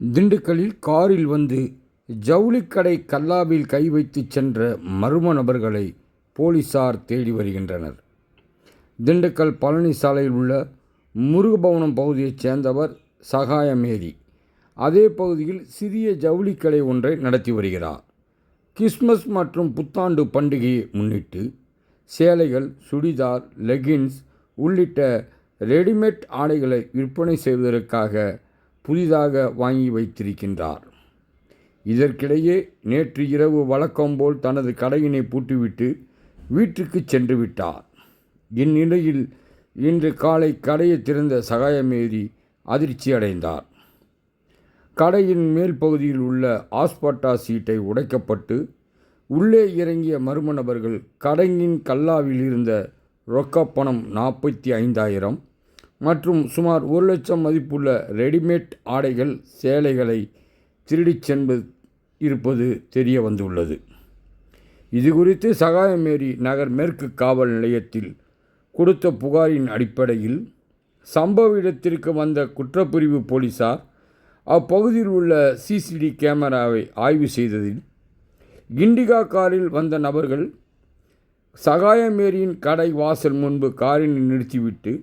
திண்டுக்கல்லில் காரில் வந்து ஜவுளிக்கடை கல்லாவில் கை வைத்து சென்ற மர்ம நபர்களை போலீசார் தேடி வருகின்றனர். திண்டுக்கல் பழனி சாலையில் உள்ள முருகபவனம் பகுதியைச் சேர்ந்தவர் சகாயமேரி. அதே பகுதியில் சிறிய ஜவுளிக்கடை ஒன்றை நடத்தி வருகிறார். கிறிஸ்மஸ் மற்றும் புத்தாண்டு பண்டிகையை முன்னிட்டு சேலைகள், சுடிதார், லெகின்ஸ் உள்ளிட்ட ரெடிமேட் ஆடைகளை விற்பனை செய்வதற்காக புதிதாக வாங்கி வைத்திருக்கின்றார். இதற்கிடையே நேற்று இரவு வழக்கம்போல் தனது கடையினை பூட்டிவிட்டு வீட்டுக்கு சென்று விட்டார். இந்நிலையில் இன்று காலை கடையை திறந்த சகாயமேரி அதிர்ச்சி அடைந்தார். கடையின் மேல் பகுதியில் உள்ள ஆஸ்பட்டா சீட்டை உடைக்கப்பட்டு உள்ளே இறங்கிய மர்ம நபர்கள் கடையின் கல்லாவில் இருந்த ரொக்கப்பணம் 45,000 மற்றும் சுமார் 1 லட்சம் மதிப்புள்ள ரெடிமேட் ஆடைகள், சேலைகளை திருடிச் சென்று இருப்பது தெரிய வந்துள்ளது. இதுகுறித்து சகாயமேரி நகர் மேற்கு காவல் நிலையத்தில் கொடுத்த புகாரின் அடிப்படையில் சம்பவ இடத்திற்கு வந்த குற்றப்பிரிவு போலீசார் அப்பகுதியில் உள்ள சிசிடிவி கேமராவை ஆய்வு செய்ததில் இண்டிகா காரில் வந்த நபர்கள் சகாயமேரியின் கடை வாசல் முன்பு காரினை நிறுத்திவிட்டு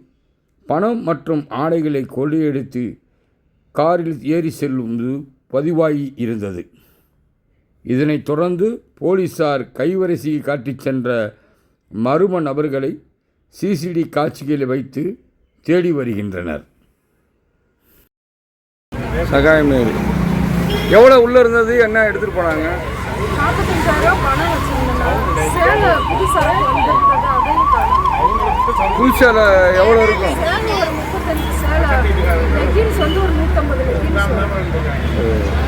பணம் மற்றும் ஆடைகளை கொள்ளையடித்து காரில் ஏறி செல்வது பதிவாகி இருந்தது. இதனைத் தொடர்ந்து போலீசார் கைவரிசையை காட்டிச் சென்ற மர்ம நபர்களை சிசிடிவி காட்சிகளை வைத்து தேடி வருகின்றனர். சகாயமேரி எவ்வளோ உள்ளே இருந்தது, என்ன எடுத்துகிட்டு போனாங்க? 45,000 பணம் வச்சுருந்தேன். சேலை புதுசாக வந்துருக்குது, அதையும் காணும். புதுசால எவ்வளோ இருக்கும்? சேலை ஒரு 35 சேலை, லெகின்ஸ் வந்து ஒரு 150 லெகின்ஸ்.